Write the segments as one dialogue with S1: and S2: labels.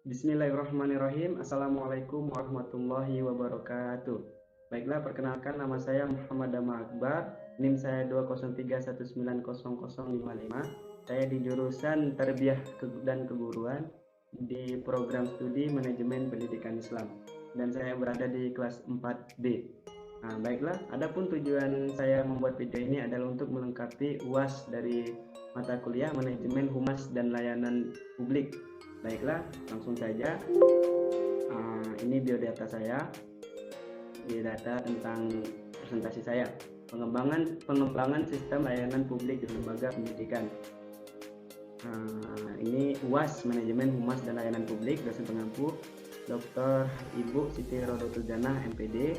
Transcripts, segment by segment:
S1: Bismillahirrahmanirrahim. Assalamualaikum warahmatullahi wabarakatuh. Baiklah, perkenalkan nama saya Muhammad Dama Akbar. NIM saya 203190055. Saya di jurusan Tarbiyah dan Keguruan di program studi Manajemen Pendidikan Islam. Dan saya berada di kelas 4B. Nah, baiklah, adapun tujuan saya membuat video ini adalah untuk melengkapi UAS dari mata kuliah Manajemen Humas dan Layanan Publik. Baiklah, langsung saja. Ini biodata saya, biodata tentang presentasi saya, pengembangan sistem layanan publik di lembaga pendidikan. Ini UAS Manajemen Humas dan Layanan Publik, dosen pengampu Dr. Ibu Siti Rodotul Janah MPD.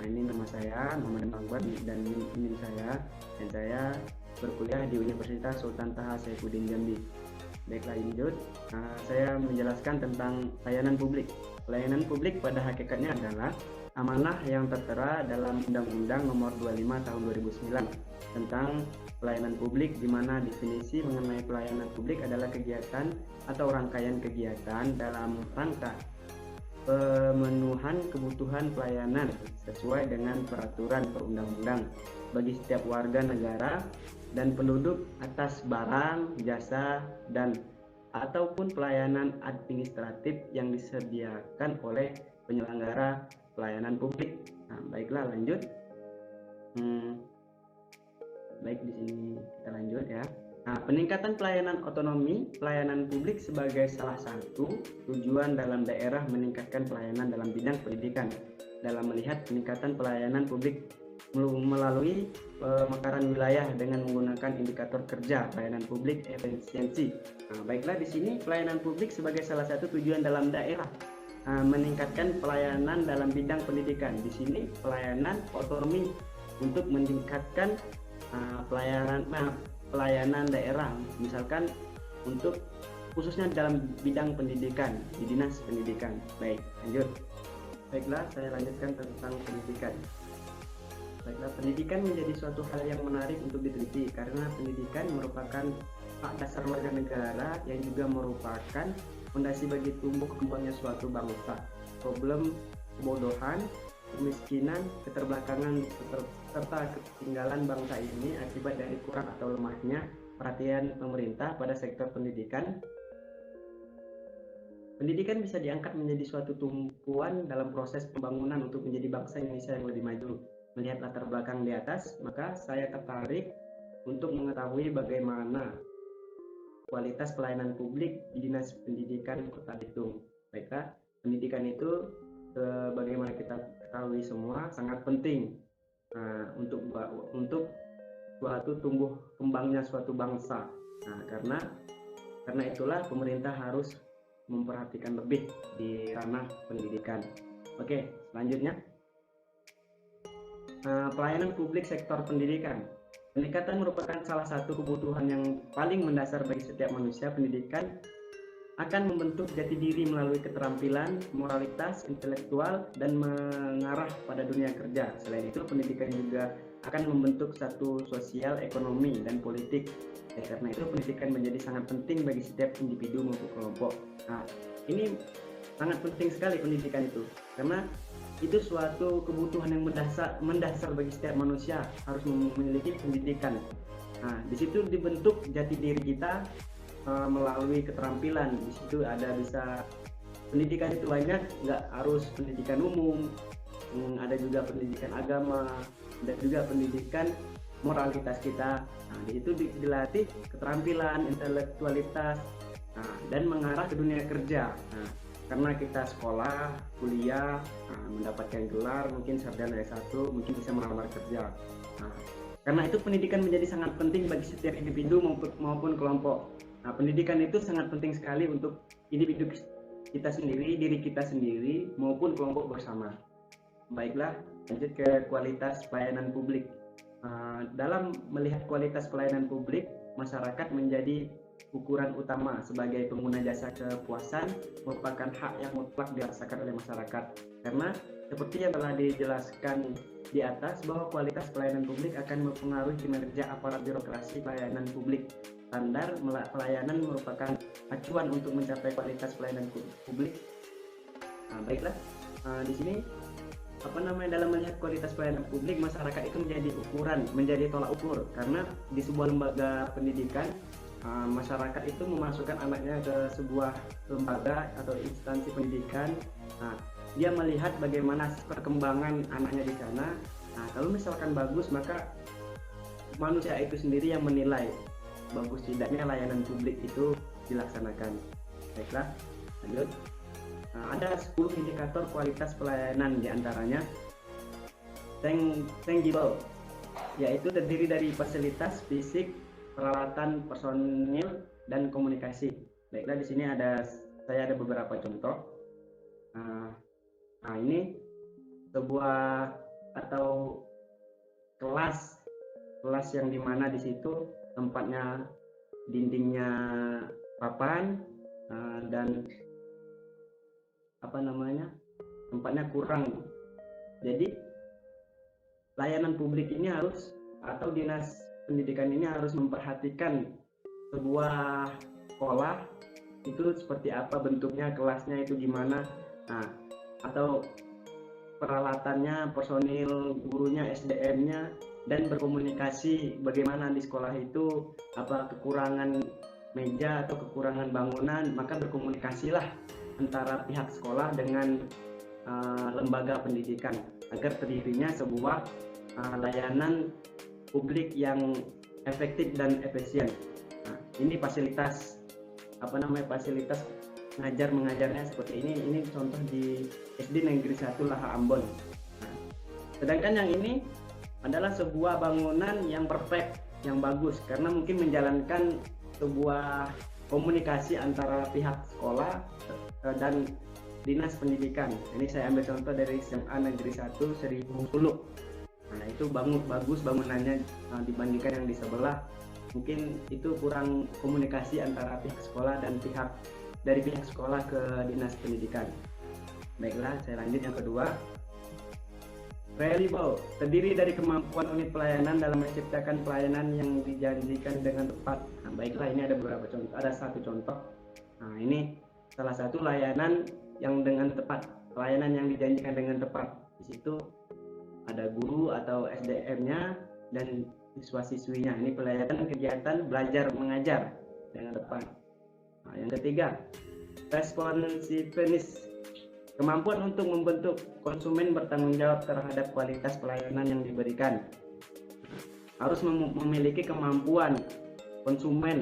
S1: Ini nama saya Muhammad Akbar dan NIM saya, dan saya berkuliah di Universitas Sultan Taha Saifuddin Jambi. Baiklah, lanjut. Saya menjelaskan tentang layanan publik. Layanan publik pada hakikatnya adalah amanah yang tertera dalam Undang-Undang Nomor 25 Tahun 2009 tentang pelayanan publik, di mana definisi mengenai pelayanan publik adalah kegiatan atau rangkaian kegiatan dalam rangka pemenuhan kebutuhan pelayanan sesuai dengan peraturan perundang-undang bagi setiap warga negara dan penduduk atas barang, jasa, dan ataupun pelayanan administratif yang disediakan oleh penyelenggara pelayanan publik. Baiklah, lanjut. Baik, di sini kita lanjut ya. Peningkatan pelayanan otonomi pelayanan publik sebagai salah satu tujuan dalam daerah meningkatkan pelayanan dalam bidang pendidikan. Dalam melihat peningkatan pelayanan publik melalui pemekaran wilayah dengan menggunakan indikator kerja pelayanan publik efisiensi. Baiklah, di sini pelayanan publik sebagai salah satu tujuan dalam daerah meningkatkan pelayanan dalam bidang pendidikan. Di sini pelayanan otonomi untuk meningkatkan pelayanan daerah, misalkan untuk khususnya dalam bidang pendidikan di dinas pendidikan. Baik, lanjut. Baiklah, saya lanjutkan tentang pendidikan. Baiklah, pendidikan menjadi suatu hal yang menarik untuk diteliti karena pendidikan merupakan hak dasar warga negara yang juga merupakan fondasi bagi tumbuh kembangnya suatu bangsa. Problem kebodohan, kemiskinan, keterbelakangan, serta ketinggalan bangsa ini akibat dari kurang atau lemahnya perhatian pemerintah pada sektor pendidikan. Pendidikan bisa diangkat menjadi suatu tumpuan dalam proses pembangunan untuk menjadi bangsa Indonesia yang lebih maju. Melihat latar belakang di atas, maka saya tertarik untuk mengetahui bagaimana kualitas pelayanan publik di Dinas Pendidikan Kota Bitung. Baiklah, pendidikan itu bagaimana kita ketahui semua sangat penting untuk suatu tumbuh kembangnya suatu bangsa. Karena itulah pemerintah harus memperhatikan lebih di ranah pendidikan. Oke, selanjutnya pelayanan publik sektor pendidikan. Peningkatan merupakan salah satu kebutuhan yang paling mendasar bagi setiap manusia. Pendidikan akan membentuk jati diri melalui keterampilan, moralitas, intelektual, dan mengarah pada dunia kerja. Selain itu, pendidikan juga akan membentuk satu sosial, ekonomi, dan politik. Karena itu, pendidikan menjadi sangat penting bagi setiap individu maupun kelompok. Ini sangat penting sekali pendidikan itu, karena itu suatu kebutuhan yang mendasar bagi setiap manusia, harus memiliki pendidikan. Di situ dibentuk jati diri kita melalui keterampilan. Di situ bisa pendidikan itu banyak, nggak harus pendidikan umum, ada juga pendidikan agama dan juga pendidikan moralitas kita. Di situ dilatih keterampilan, intelektualitas, dan mengarah ke dunia kerja. Karena kita sekolah, kuliah, mendapatkan gelar, mungkin sarjana S1, mungkin bisa melamar kerja. Karena itu pendidikan menjadi sangat penting bagi setiap individu maupun kelompok. Pendidikan itu sangat penting sekali untuk individu kita sendiri, diri kita sendiri, maupun kelompok bersama. Baiklah, lanjut ke kualitas pelayanan publik. Dalam melihat kualitas pelayanan publik, masyarakat menjadi ukuran utama. Sebagai pengguna jasa, kepuasan merupakan hak yang mutlak dirasakan oleh masyarakat. Karena seperti yang telah dijelaskan di atas, bahwa kualitas pelayanan publik akan mempengaruhi kinerja aparat birokrasi pelayanan publik. standar pelayanan merupakan acuan untuk mencapai kualitas pelayanan publik. Nah, baiklah, di sini dalam melihat kualitas pelayanan publik, masyarakat itu menjadi tolak ukur, karena di sebuah lembaga pendidikan masyarakat itu memasukkan anaknya ke sebuah lembaga atau instansi pendidikan. Nah, dia melihat bagaimana perkembangan anaknya di sana. Nah, kalau misalkan bagus, maka manusia itu sendiri yang menilai bagus tidaknya layanan publik itu dilaksanakan. Baiklah, lanjut. Nah, ada 10 indikator kualitas pelayanan, diantaranya tangible, yaitu terdiri dari fasilitas fisik, peralatan, personil, dan komunikasi. Baiklah, di sini saya ada beberapa contoh. Nah, ini sebuah atau kelas yang dimana di situ tempatnya dindingnya papan dan tempatnya kurang. Jadi layanan publik ini atau dinas pendidikan ini harus memperhatikan sebuah sekolah itu seperti apa bentuknya, kelasnya itu gimana, atau peralatannya, personil gurunya, SDM-nya, dan berkomunikasi bagaimana di sekolah itu, apa kekurangan meja atau kekurangan bangunan, maka berkomunikasilah antara pihak sekolah dengan lembaga pendidikan agar terdirinya sebuah layanan publik yang efektif dan efisien. Nah, ini fasilitas ngajar mengajarnya seperti ini. Ini contoh di SD Negeri 1 Laha Ambon. Nah, sedangkan yang ini adalah sebuah bangunan yang perfect, yang bagus, karena mungkin menjalankan sebuah komunikasi antara pihak sekolah dan dinas pendidikan. Ini saya ambil contoh dari SMA Negeri 1 Seribu. Nah, itu bagus bangunannya dibandingkan yang di sebelah. Mungkin itu kurang komunikasi antara pihak sekolah dan dari pihak sekolah ke dinas pendidikan. Baiklah, saya lanjut yang kedua. Reliable, terdiri dari kemampuan unit pelayanan dalam menciptakan pelayanan yang dijanjikan dengan tepat. Nah, baiklah, ini ada beberapa contoh. Ada satu contoh. Nah, ini salah satu layanan yang dengan tepat, pelayanan yang dijanjikan dengan tepat. Di situ ada guru atau SDM-nya dan siswa-siswinya. Ini pelayanan kegiatan belajar mengajar dengan tepat. Nah, yang ketiga, responsiveness, kemampuan untuk membentuk konsumen bertanggung jawab terhadap kualitas pelayanan yang diberikan. Harus memiliki kemampuan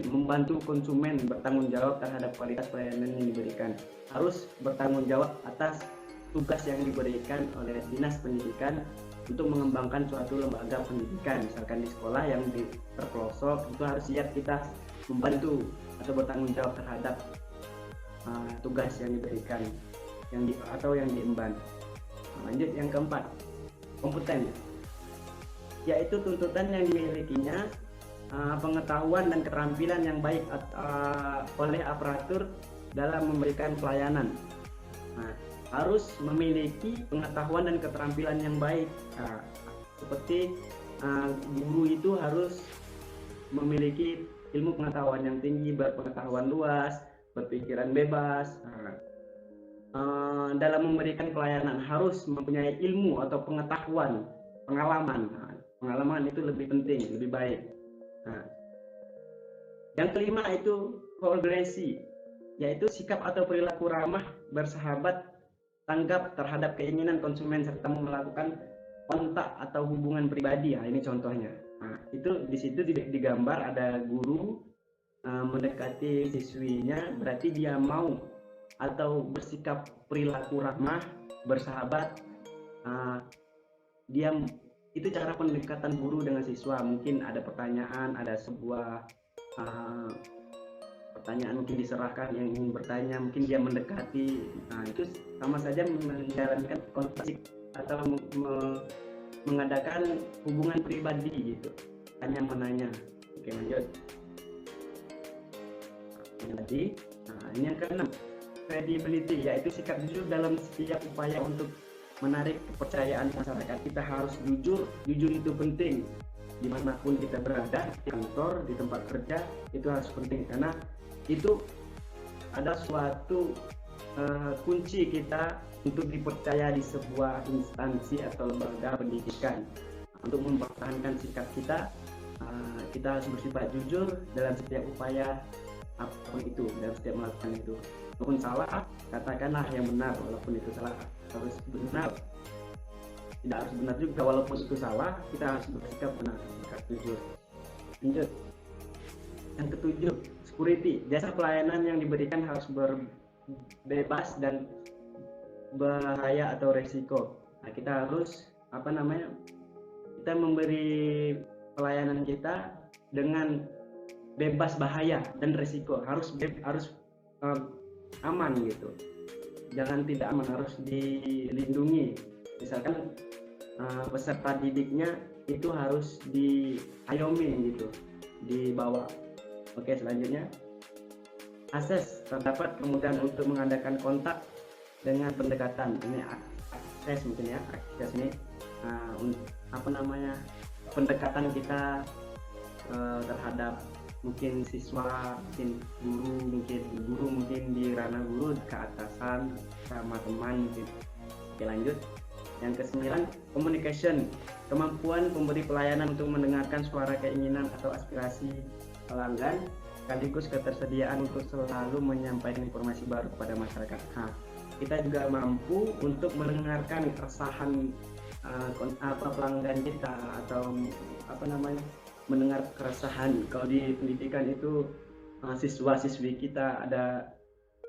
S1: membantu konsumen bertanggung jawab terhadap kualitas pelayanan yang diberikan. Harus bertanggung jawab atas tugas yang diberikan oleh dinas pendidikan untuk mengembangkan suatu lembaga pendidikan. Misalkan di sekolah yang terpelosok, itu harus siap kita membantu atau bertanggung jawab terhadap tugas yang diberikan atau yang diemban. Lanjut yang keempat, kompeten, yaitu tuntutan yang dimilikinya pengetahuan dan keterampilan yang baik oleh aparatur dalam memberikan pelayanan. Nah, harus memiliki pengetahuan dan keterampilan yang baik. Seperti guru itu harus memiliki ilmu pengetahuan yang tinggi, berpengetahuan luas, berpikiran bebas. Dalam memberikan pelayanan harus mempunyai ilmu atau pengetahuan, pengalaman. Pengalaman itu lebih penting, lebih baik. Yang kelima itu kolerasi, yaitu sikap atau perilaku ramah, bersahabat, tanggap terhadap keinginan konsumen serta melakukan kontak atau hubungan pribadi. Ini contohnya. Itu di situ digambar ada guru mendekati siswinya, berarti dia mau atau bersikap perilaku ramah, bersahabat. Itu cara pendekatan guru dengan siswa. Mungkin ada pertanyaan, ada sebuah pertanyaan mungkin diserahkan yang ingin bertanya, mungkin dia mendekati. Itu sama saja menjalankan kontak atau mengadakan hubungan pribadi gitu, hanya menanya. Oke, lanjut. Ini yang keenam, credibility, yaitu sikap jujur dalam setiap upaya untuk menarik kepercayaan masyarakat. Kita harus jujur itu penting. dimanapun kita berada, di kantor, di tempat kerja, itu harus penting karena itu ada suatu kunci kita untuk dipercaya di sebuah instansi atau lembaga pendidikan. Untuk mempertahankan sikap kita, kita harus bersifat jujur dalam setiap upaya apapun itu, dalam setiap melakukan itu. Walaupun salah, katakanlah yang benar, walaupun itu salah harus benar. Tidak harus benar juga, walaupun itu salah, kita harus bersikap benar, bersikap jujur. Lanjut. Yang ketujuh, security. Jasa pelayanan yang diberikan harus bebas dan bahaya atau resiko. Nah, kita harus kita memberi pelayanan kita dengan bebas bahaya dan resiko, harus aman gitu. Jangan tidak aman, harus dilindungi. Misalkan peserta didiknya itu harus diayomi gitu, dibawa. Oke, selanjutnya akses. Terdapat kemudahan untuk mengadakan kontak dengan pendekatan. Ini akses mungkin ya, akses ini pendekatan kita terhadap mungkin siswa, mungkin guru mungkin di ranah guru ke atasan sama teman mungkin. Oke, lanjut. Yang kesembilan, communication. Kemampuan pemberi pelayanan untuk mendengarkan suara, keinginan atau aspirasi pelanggan, sekaligus ketersediaan untuk selalu menyampaikan informasi baru kepada masyarakat. Kita juga mampu untuk mendengarkan keresahan pelanggan kita, atau mendengar keresahan. Kalau di pendidikan itu siswa-siswi kita ada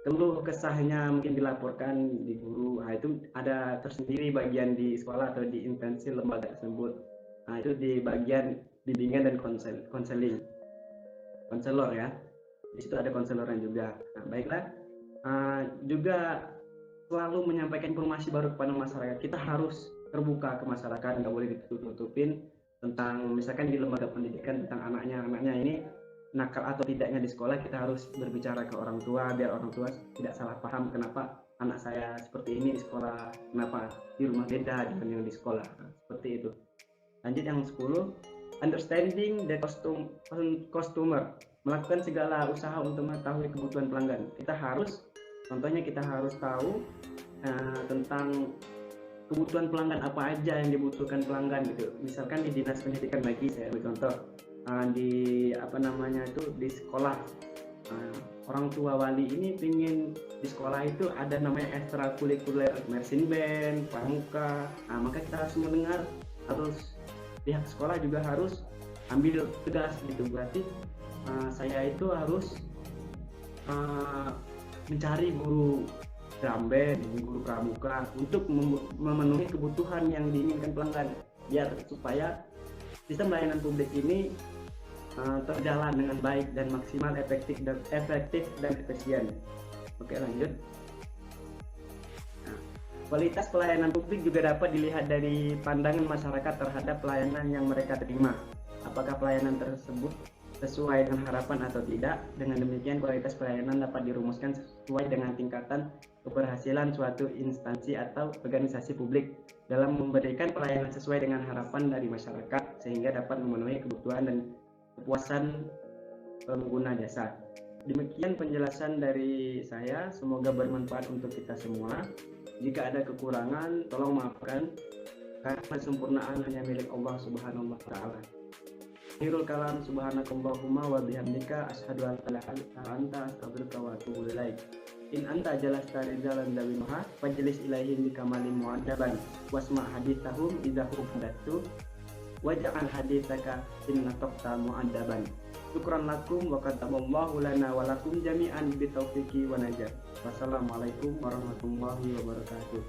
S1: keluh kesahnya mungkin dilaporkan di guru. Itu ada tersendiri bagian di sekolah atau di instansi lembaga tersebut. Itu di bagian bimbingan dan konselor ya. Di situ ada konselornya juga. Baiklah. Juga selalu menyampaikan informasi baru kepada masyarakat. Kita harus terbuka ke masyarakat, nggak boleh ditutup-tutupin tentang misalkan di lembaga pendidikan tentang anaknya ini nakal atau tidaknya di sekolah. Kita harus berbicara ke orang tua biar orang tua tidak salah paham kenapa anak saya seperti ini di sekolah, kenapa di rumah beda dibanding di sekolah. Seperti itu. Lanjut yang 10, understanding the customer. Melakukan segala usaha untuk mengetahui kebutuhan pelanggan. Contohnya kita harus tahu tentang kebutuhan pelanggan, apa aja yang dibutuhkan pelanggan gitu. Misalkan di dinas pendidikan lagi, saya ambil contoh di sekolah, orang tua wali ini ingin di sekolah itu ada namanya ekstrakurikuler, marching band, pramuka. Maka kita harus mendengar, atau pihak sekolah juga harus ambil tegas gitu. Berarti saya itu harus mencari guru drum band, guru pramuka untuk memenuhi kebutuhan yang diinginkan pelanggan, biar supaya sistem layanan publik ini terjalan dengan baik dan maksimal, efektif dan efisien. Oke, lanjut. Kualitas pelayanan publik juga dapat dilihat dari pandangan masyarakat terhadap pelayanan yang mereka terima. Apakah pelayanan tersebut sesuai dengan harapan atau tidak. Dengan demikian, kualitas pelayanan dapat dirumuskan sesuai dengan tingkatan keberhasilan suatu instansi atau organisasi publik dalam memberikan pelayanan sesuai dengan harapan dari masyarakat, sehingga dapat memenuhi kebutuhan dan kepuasan pengguna jasa. Demikian penjelasan dari saya, semoga bermanfaat untuk kita semua. Jika ada kekurangan, tolong maafkan, karena kesempurnaan hanya milik Allah Subhanahu wa Ta'ala. Akhirul kalam, subhanakallahumma wa bihamdika asyhadu an la ilaha illa anta astaghfiruka wa atubu ilaik. In anta jalasta rijalan dawi maha fajlis ilaihim bikamalin mu'addaban wasma hadithahum idahum hadatsu waj'al hadithaka inna taqta mu'addaban. Syukran lakum wa kataballahu lana wa lakum jami'an bitaufiqi wa najat. Wassalamualaikum warahmatullahi wabarakatuh.